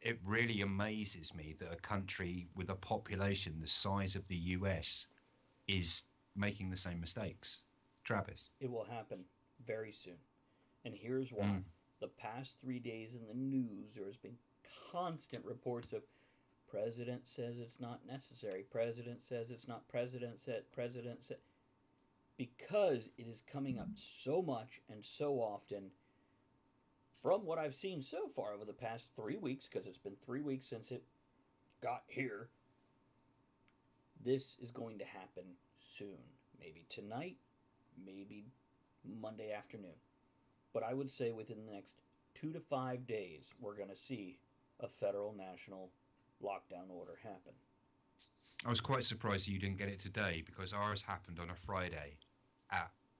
it really amazes me that a country with a population the size of the US is making the same mistakes. Travis? It will happen very soon. And here's why. The past 3 days in the news, there has been constant reports of president says it's not necessary, president says it's not, president said, because it is coming up so much and so often. From what I've seen so far over the past 3 weeks, because it's been 3 weeks since it got here, this is going to happen soon. Maybe tonight, maybe Monday afternoon. But I would say within the next 2 to 5 days, we're going to see a federal national lockdown order happen. I was quite surprised you didn't get it today, because ours happened on a Friday.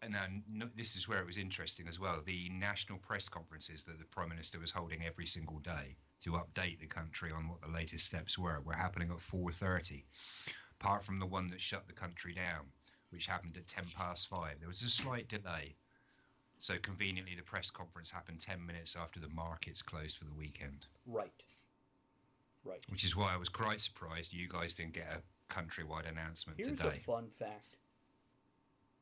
And then this is where it was interesting as well. The national press conferences that the Prime Minister was holding every single day to update the country on what the latest steps were happening at 4:30. Apart from the one that shut the country down, which happened at 5:10. There was a slight delay. So conveniently, the press conference happened 10 minutes after the markets closed for the weekend. Right. Which is why I was quite surprised you guys didn't get a countrywide announcement Here's today. a fun fact.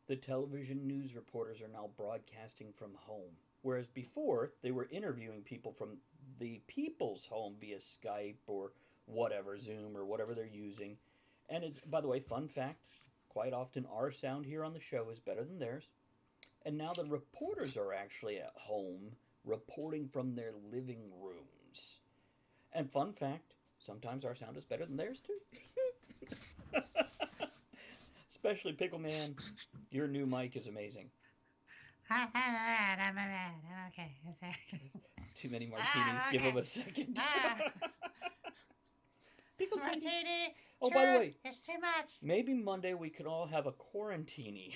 The television news reporters are now broadcasting from home, whereas before they were interviewing people from the people's home via Skype or whatever, Zoom or whatever they're using. And it's, by the way, fun fact, quite often our sound here on the show is better than theirs. And now the reporters are actually at home reporting from their living rooms. And fun fact, sometimes our sound is better than theirs too. Especially Pickle Man, your new mic is amazing. I'm alright. Okay. Too many martinis. Give okay. him a second. Pickle Tiny. Martini. Oh, by the way, it's too much. maybe Monday we could all have a quarantini,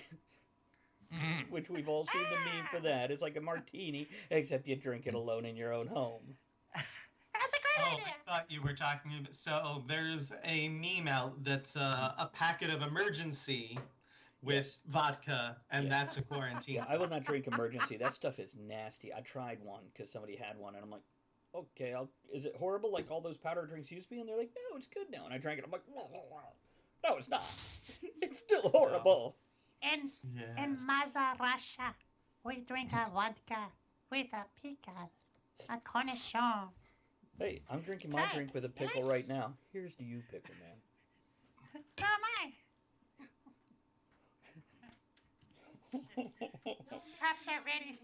which we've all seen the meme for that. It's like a martini, except you drink it alone in your own home. That's a great Oh, idea. I thought you were talking about. So there's a meme out that's a packet of emergency with Yes. vodka, and Yeah. that's a quarantine. Yeah, I will not drink emergency. That stuff is nasty. I tried one because somebody had one, and I'm like, okay, is it horrible like all those powder drinks used to be? And they're like, no, it's good now. And I drank it. I'm like, no, it's not. It's still horrible. In Yes. Maza, Russia, we drink a vodka with a pickle, a cornichon. Hey, I'm drinking my Try it. drink with a pickle right now. Here's to you, Pickle Man. So am I. Pops aren't ready.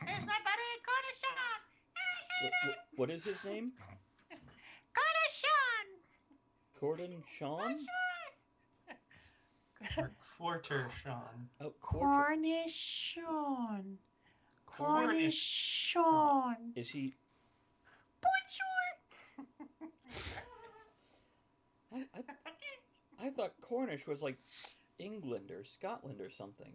Here's my buddy Cornichon. What is his name? Cornichon. Corden Sean? Or quarter, Sean. Oh, Quarter. Cornichon. Cornish. Cornichon. Is he? I thought Cornish was like England or Scotland or something.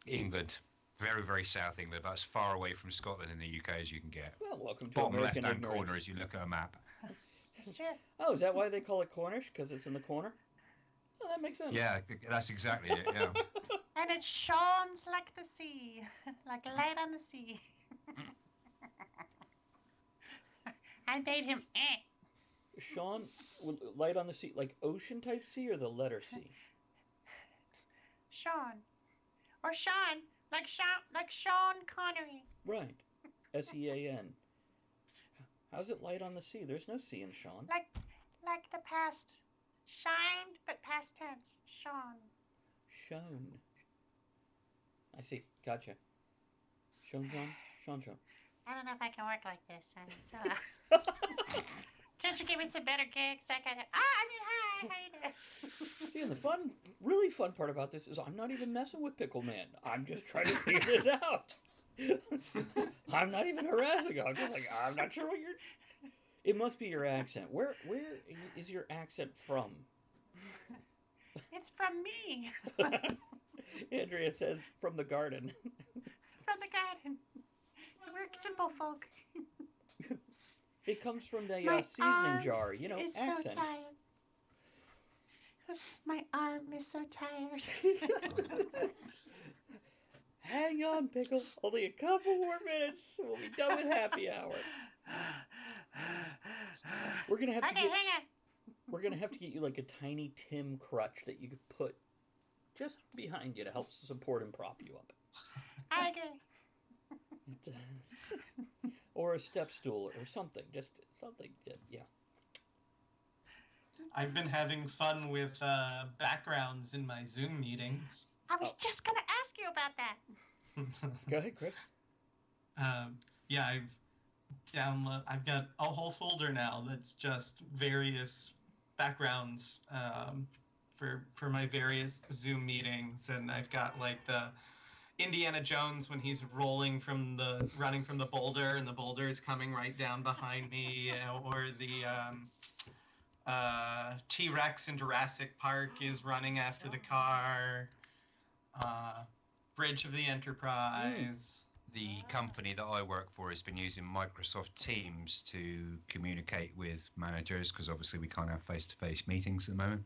England. Very, very South England, about as far away from Scotland in the UK as you can get. Well, welcome to Bottom American left-hand ignorance. corner as you look at a map. It's true. Oh, is that why they call it Cornish? Because it's in the corner? Oh, that makes sense. Yeah, that's exactly it, yeah. And it shines like the sea, like light on the sea. I made him Sean, light on the sea, like ocean type sea or the letter C? Sean. Or Sean, like Sean Connery. Right. SEAN. How's it light on the sea? There's no sea in Sean. Like the past. Shined, but past tense. Sean. Shown. I see. Gotcha. Sean. I don't know if I can work like this. Can't you give me some better gigs? I gotta. Hi, how you doing? See, and the really fun part about this is I'm not even messing with Pickle Man. I'm just trying to figure this out. I'm not even harassing him. I'm just like, I'm not sure what you're... It must be your accent. Where is your accent from? It's from me. Andrea says from the garden. From the garden. We're simple folk. It comes from the My seasoning arm jar, is accent. so tired. My arm is so tired. Hang on, Pickle. Only a couple more minutes. We'll be done with happy hour. We're gonna have to Okay, get. hang on. We're gonna have to get you like a tiny Tim crutch that you could put just behind you to help support and prop you up. I agree. Or a step stool or something. Just something. Yeah. I've been having fun with backgrounds in my Zoom meetings. I was just gonna ask you about that. Go ahead, Chris. Yeah, I've got a whole folder now that's just various backgrounds for my various Zoom meetings, and I've got like the Indiana Jones when he's running from the boulder, and the boulder is coming right down behind me, or the T-Rex in Jurassic Park is running after the car. Bridge of the Enterprise. The company that I work for has been using Microsoft Teams to communicate with managers because obviously we can't have face-to-face meetings at the moment.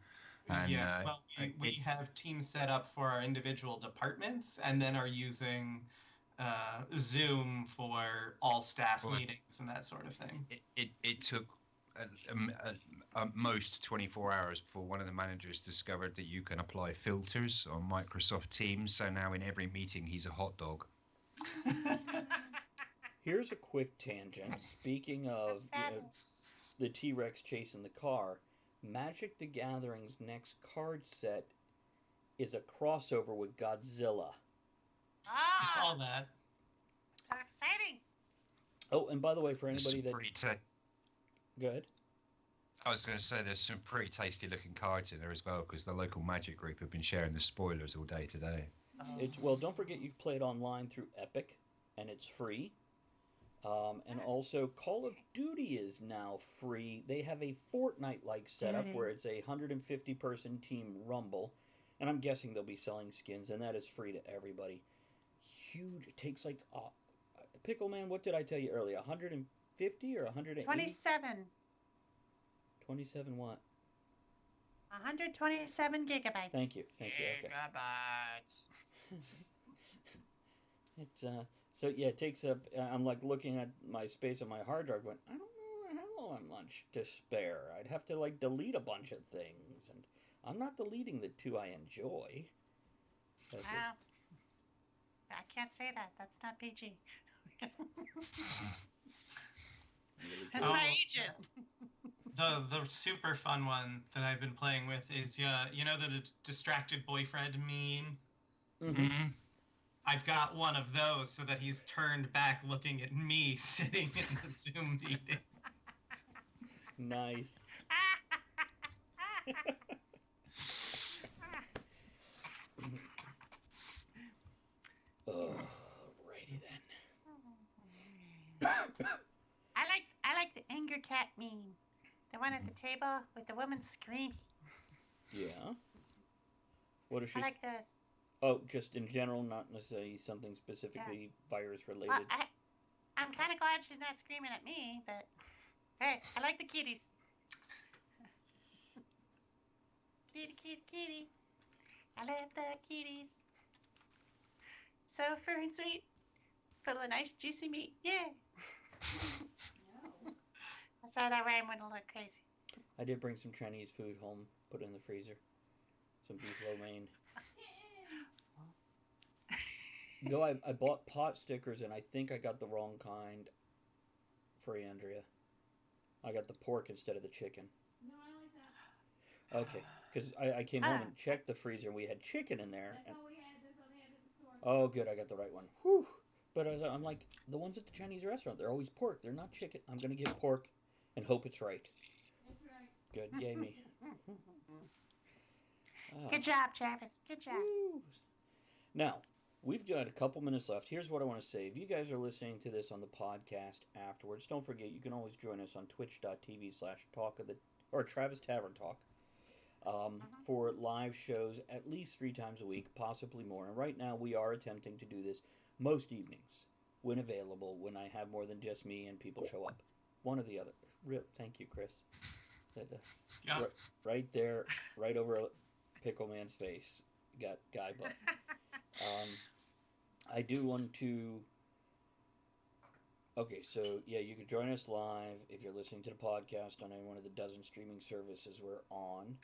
And, Yeah, well, we have teams set up for our individual departments, and then are using Zoom for all staff Right. meetings and that sort of thing. It took at most 24 hours before one of the managers discovered that you can apply filters on Microsoft Teams. So now in every meeting he's a hot dog. Here's a quick tangent. Speaking of the T-Rex chasing the car, Magic the Gathering's next card set is a crossover with Godzilla. I saw Ah, that. so exciting. Oh, and by the way, for There's anybody some that... pretty Go ahead. I was going to say there's some pretty tasty looking cards in there as well because the local Magic group have been sharing the spoilers all day today. Well, don't forget you play it online through Epic, and it's free. And also, Call of Duty is now free. They have a Fortnite-like setup where it's a 150-person team rumble, and I'm guessing they'll be selling skins, and that is free to everybody. Huge. It takes like Pickle Man. What did I tell you earlier? 150 or 180? 27. 27 what? 127 gigabytes. Thank you. Okay. Gigabytes. It's so yeah, it takes up. I'm like looking at my space on my hard drive, going, I don't know how much to spare. I'd have to like delete a bunch of things, and I'm not deleting the two I enjoy. That's just- Wow. I can't say that. That's not PG. really That's Oh. my agent. The super fun one that I've been playing with is you know the distracted boyfriend meme. Mhm. Mm-hmm. I've got one of those so that he's turned back looking at me sitting in the Zoom meeting. Nice. Alrighty then. I like the anger cat meme. The one at the table with the woman screaming. Yeah. What is she? I like this. Oh, just in general, not necessarily something specifically virus related. Well, I'm kind of glad she's not screaming at me, but hey, I like the kitties. Kitty, kitty, kitty. I love the kitties. So fur and sweet, full of nice juicy meat. Yeah. No. I saw that rhyme went a little crazy. I did bring some Chinese food home, put it in the freezer. Some beef lo mein. Though I bought pot stickers and I think I got the wrong kind for Andrea. I got the pork instead of the chicken. No, I like that. Okay, because I came home and checked the freezer and we had chicken in there. That's And, all we had. That's all they had at the store. oh, good, I got the right one. Whew. But I'm like, the ones at the Chinese restaurant, they're always pork. They're not chicken. I'm going to get pork and hope it's right. That's right. Good, yay me. Good job, Travis. Good job. Woo. Now, we've got a couple minutes left. Here's what I want to say. If you guys are listening to this on the podcast afterwards, don't forget you can always join us on twitch.tv/talk of the or Travis Tavern Talk for live shows at least 3 times a week, possibly more. And right now we are attempting to do this most evenings when available, when I have more than just me and people show up. One or the other. Thank you, Chris. Yeah. Right there, right over Pickle Man's face. Got guy butt. I do want to. Okay, so yeah, you can join us live if you're listening to the podcast on any one of the dozen streaming services we're on.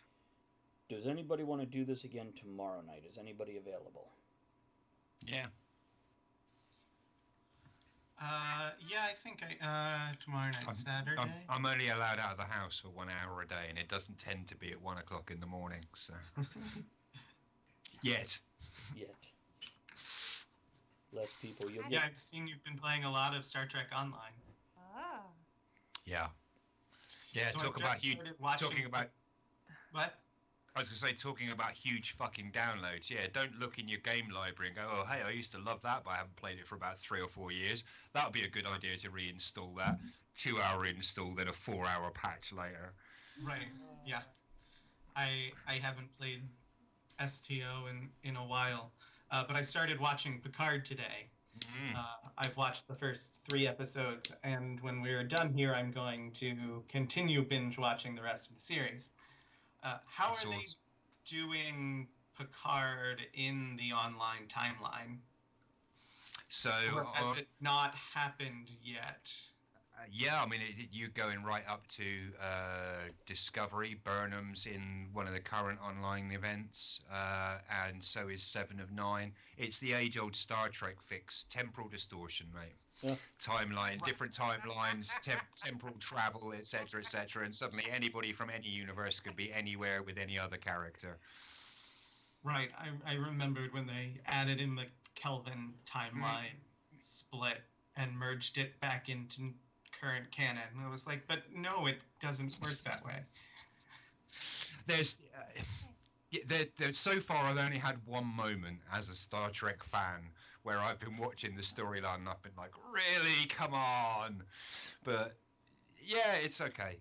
Does anybody want to do this again tomorrow night? Is anybody available? Yeah. Yeah, I think tomorrow night, Saturday. I'm only allowed out of the house for 1 hour a day, and it doesn't tend to be at 1 o'clock in the morning. So yet. Less people. You'll Yeah, get. I've seen you've been playing a lot of Star Trek Online. Oh. Yeah. Yeah. So talk I about just huge. started watching- Talking about. What? I was going to say, talking about huge fucking downloads. Yeah, don't look in your game library and go, oh, hey, I used to love that, but I haven't played it for about 3 or 4 years. That would be a good idea to reinstall that. 2-hour install, then a 4-hour patch later. Right. Yeah. I haven't played STO in a while, but I started watching Picard today. I've watched the first 3 episodes, and when we're done here, I'm going to continue binge watching the rest of the series. How That's are they awesome. doing Picard in the online timeline? So, Or has it not happened yet? Yeah, I mean, you're going right up to Discovery. Burnham's in one of the current online events, and so is Seven of Nine. It's the age-old Star Trek fix: temporal distortion, mate. Yeah. Timeline, different timelines, temporal travel, etc., etc., and suddenly anybody from any universe could be anywhere with any other character. Right. I remembered when they added in the Kelvin timeline split and merged it back into current canon. I was like, but no, it doesn't work that way. There's so far I've only had one moment as a Star Trek fan where I've been watching the storyline and I've been like, really, come on. But yeah, it's okay.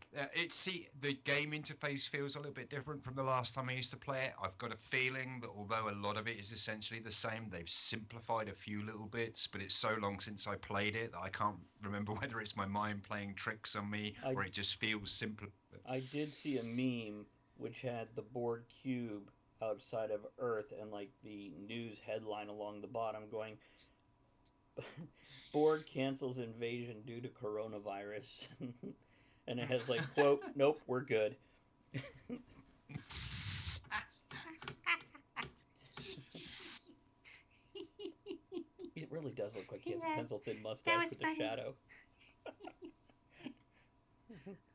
The game interface feels a little bit different from the last time I used to play it. I've got a feeling that although a lot of it is essentially the same, they've simplified a few little bits, but it's so long since I played it that I can't remember whether it's my mind playing tricks on me or it just feels simpler. I did see a meme which had the Borg cube outside of Earth and like the news headline along the bottom going, Borg cancels invasion due to coronavirus. And it has like, quote, nope, we're good. It really does look like he has a pencil thin mustache with a shadow.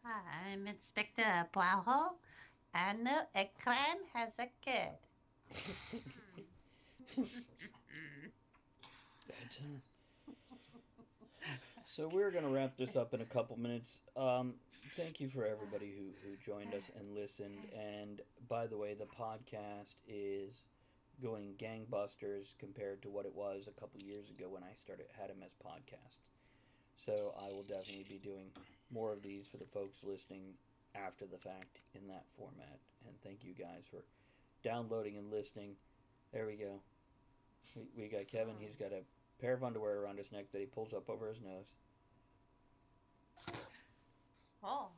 I'm Inspector Poirot, and a crime has occurred. So we're going to wrap this up in a couple minutes. Thank you for everybody who joined us and listened. And by the way, the podcast is going gangbusters compared to what it was a couple years ago when I had him as podcast. So I will definitely be doing more of these for the folks listening after the fact in that format. And thank you guys for downloading and listening. There we go. We got Kevin. He's got a pair of underwear around his neck that he pulls up over his nose. Oh.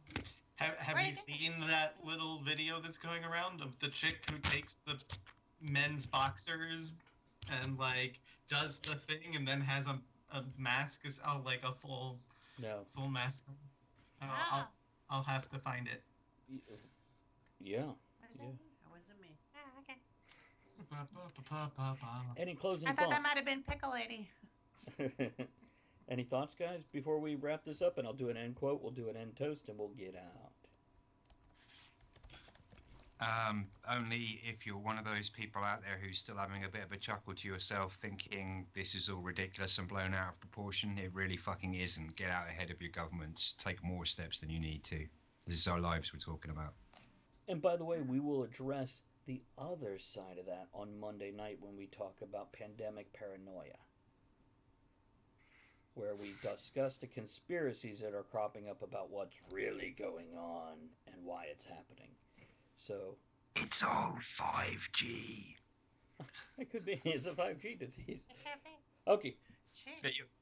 Have you seen that little video that's going around of the chick who takes the men's boxers and like does the thing and then has a mask, like a full mask? I'll have to find it. Yeah. What is it? That wasn't me. Okay. Any closing I thought thoughts? that might have been Pickle Lady. Any thoughts, guys, before we wrap this up? And I'll do an end quote, we'll do an end toast, and we'll get out. Only if you're one of those people out there who's still having a bit of a chuckle to yourself thinking this is all ridiculous and blown out of proportion. It really fucking isn't. Get out ahead of your governments. Take more steps than you need to. This is our lives we're talking about. And by the way, we will address the other side of that on Monday night when we talk about pandemic paranoia, where we discuss the conspiracies that are cropping up about what's really going on and why it's happening. So it's all 5G. It could be. It's a 5G disease. It could be. Okay.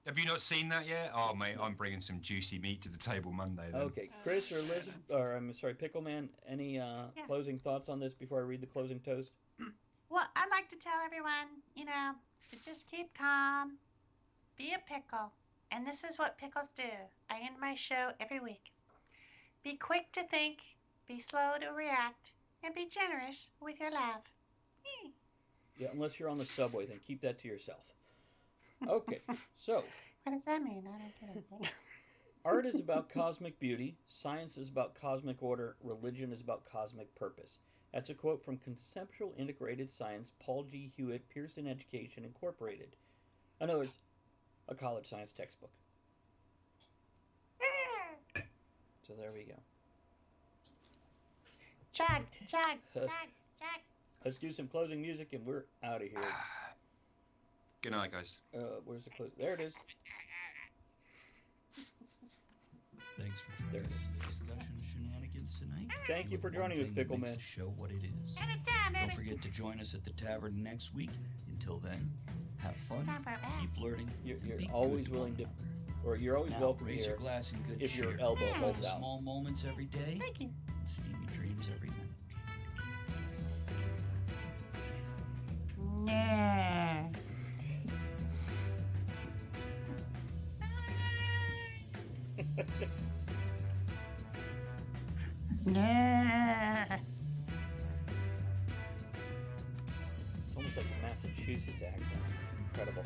Have you not seen that yet? Oh, mate, I'm bringing some juicy meat to the table Monday then. Okay, Chris or Liz, or I'm sorry, Pickleman, any closing thoughts on this before I read the closing toast? Well, I'd like to tell everyone, to just keep calm, be a pickle, and this is what pickles do. I end my show every week. Be quick to think, be slow to react, and be generous with your laugh. Yeah, unless you're on the subway, then keep that to yourself. Okay, so. What does that mean? I don't get anything. Art is about cosmic beauty, science is about cosmic order, religion is about cosmic purpose. That's a quote from Conceptual Integrated Science, Paul G. Hewitt, Pearson Education, Incorporated. In other words, a college science textbook. So there we go. Chug. Let's do some closing music and we're out of here. Good night, guys. Where's the close? There it is. Thanks for joining us for the discussion shenanigans tonight. Thank you for joining us, Pickle Man. The show what it is. Anytime, Don't baby. forget to join us at the tavern next week. Until then, have fun, Time for a bath. keep learning. You're be always good willing to, one another. or you're always Now, welcome raise here your glass in good if cheer. your elbow All holds the out. small moments every day, Thank you. steamy dreams every minute. Nah. Nah. It's almost like a Massachusetts accent. Incredible.